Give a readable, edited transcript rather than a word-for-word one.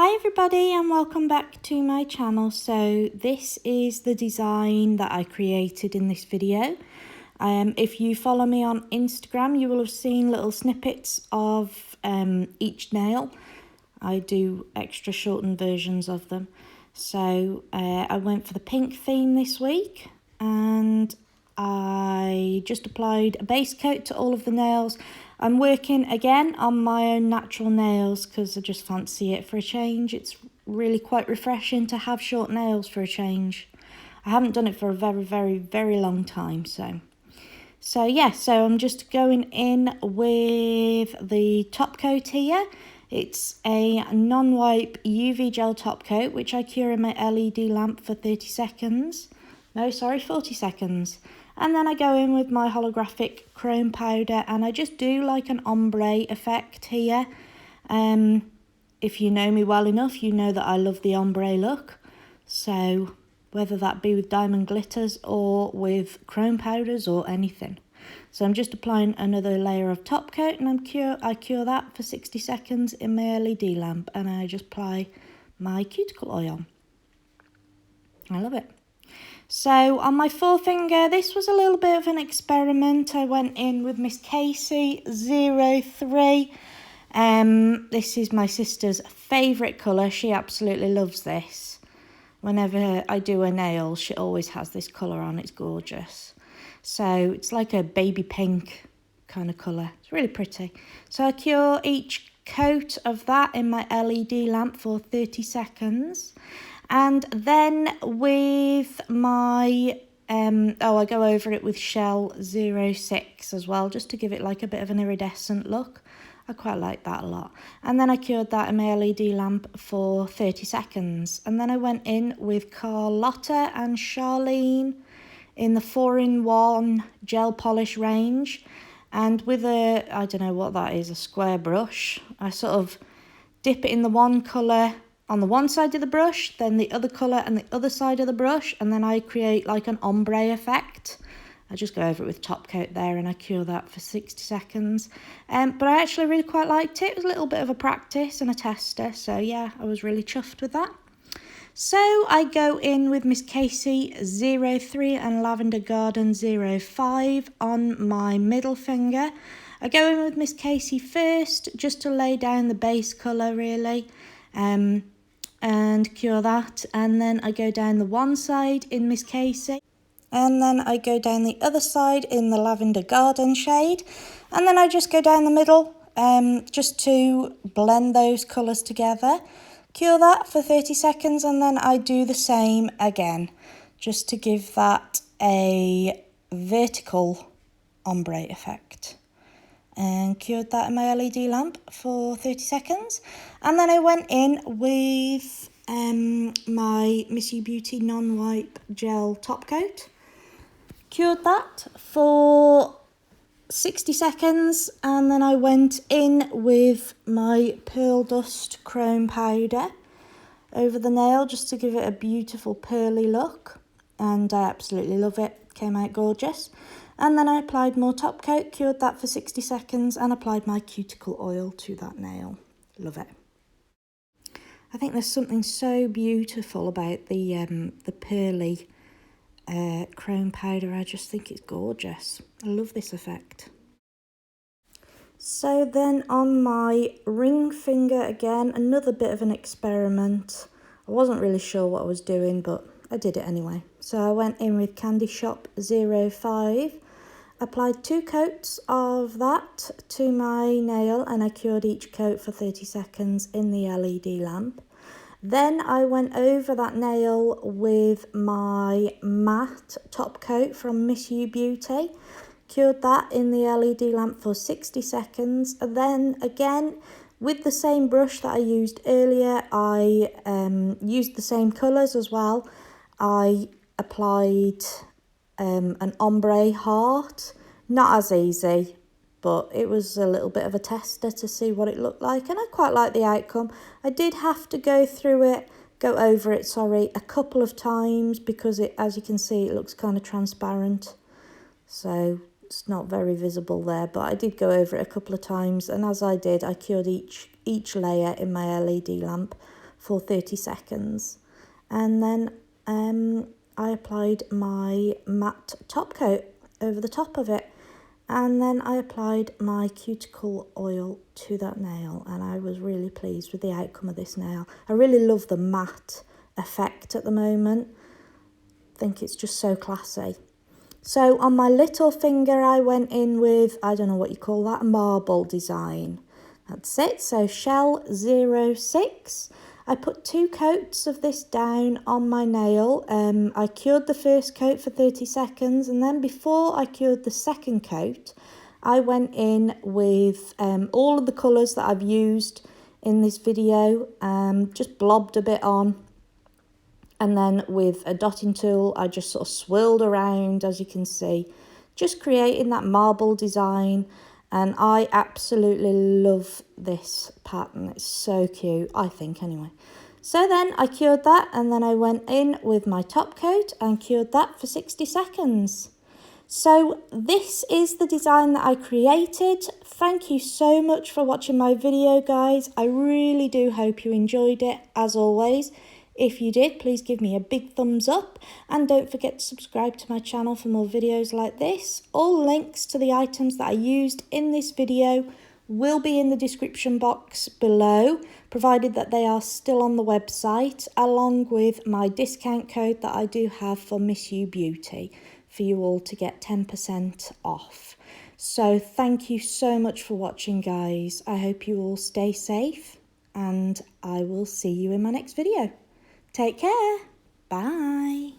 Hi everybody and welcome back to my channel. So this is the design that I created in this video. If you follow me on Instagram, you will have seen little snippets of each nail. I do extra shortened versions of them. So I went for the pink theme this week and I just applied a base coat to all of the nails. I'm working again on my own natural nails because I just fancy it for a change. It's really quite refreshing to have short nails for a change. I haven't done it for a very long time. So yeah, so I'm just going in with the top coat here. It's a non-wipe UV gel top coat, which I cure in my LED lamp for 30 seconds. No, sorry, 40 seconds. And then I go in with my holographic chrome powder and I just do like an ombre effect here. If you know me well enough, you know that I love the ombre look. So whether that be with diamond glitters or with chrome powders or anything. So I'm just applying another layer of top coat and I cure that for 60 seconds in my LED lamp and I just apply my cuticle oil. I love it. So on my forefinger, this was a little bit of an experiment. I went in with Miss Casey 03. This is my sister's favourite colour. She absolutely loves this. Whenever I do her nails, she always has this colour on. It's gorgeous. So it's like a baby pink kind of colour. It's really pretty. So I cure each coat of that in my LED lamp for 30 seconds. And then with my, I go over it with Shell 06 as well, just to give it like a bit of an iridescent look. I quite like that a lot. And then I cured that in my LED lamp for 30 seconds. And then I went in with Carlotta and Charlene in the 4-in-1 gel polish range. And with a, I don't know what that is, a square brush, I sort of dip it in the one colour on the one side of the brush, then the other colour and the other side of the brush, and then I create like an ombre effect. I just go over it with top coat there and I cure that for 60 seconds. But I actually really quite liked it. It was a little bit of a practice and a tester, so yeah, I was really chuffed with that. So I go in with Miss Casey 03 and Lavender Garden 05 on my middle finger. I go in with Miss Casey first, just to lay down the base colour really. And cure that, and then I go down the one side in Miss Casey and then I go down the other side in the Lavender Garden shade, and then I just go down the middle just to blend those colours together, cure that for 30 seconds, and then I do the same again just to give that a vertical ombre effect. And cured that in my LED lamp for 30 seconds. And then I went in with my Miss You Beauty non-wipe gel top coat. Cured that for 60 seconds. And then I went in with my Pearl Dust chrome powder over the nail just to give it a beautiful pearly look. And I absolutely love it. Came out gorgeous. And then I applied more top coat, cured that for 60 seconds and applied my cuticle oil to that nail. Love it. I think there's something so beautiful about the pearly chrome powder. I just think it's gorgeous. I love this effect. So then on my ring finger again, another bit of an experiment. I wasn't really sure what I was doing, but I did it anyway. So I went in with Candy Shop 05. Applied 2 coats of that to my nail and I cured each coat for 30 seconds in the LED lamp. Then I went over that nail with my matte top coat from Miss You Beauty. Cured that in the LED lamp for 60 seconds. And then again, with the same brush that I used earlier, I used the same colours as well. I applied an ombre heart. Not as easy, but it was a little bit of a tester to see what it looked like, and I quite like the outcome. I did have to go over it, a couple of times because it, as you can see, it looks kind of transparent. So it's not very visible there, but I did go over it a couple of times, and as I did, I cured each layer in my LED lamp for 30 seconds. And then I applied my matte top coat over the top of it. And then I applied my cuticle oil to that nail, and I was really pleased with the outcome of this nail. I really love the matte effect at the moment. I think it's just so classy. So on my little finger, I went in with, I don't know what you call that, a marble design. That's it. So shell 06. I put 2 coats of this down on my nail. I cured the first coat for 30 seconds, and then before I cured the second coat, I went in with all of the colours that I've used in this video, just blobbed a bit on. And then with a dotting tool, I just sort of swirled around, as you can see, just creating that marble design. And I absolutely love this pattern. It's so cute, I think, anyway. So then I cured that, and then I went in with my top coat and cured that for 60 seconds. So this is the design that I created. Thank you so much for watching my video, guys. I really do hope you enjoyed it, as always. If you did, please give me a big thumbs up, and don't forget to subscribe to my channel for more videos like this. All links to the items that I used in this video will be in the description box below, provided that they are still on the website, along with my discount code that I do have for Miss You Beauty, for you all to get 10% off. So thank you so much for watching, guys. I hope you all stay safe, and I will see you in my next video. Take care. Bye.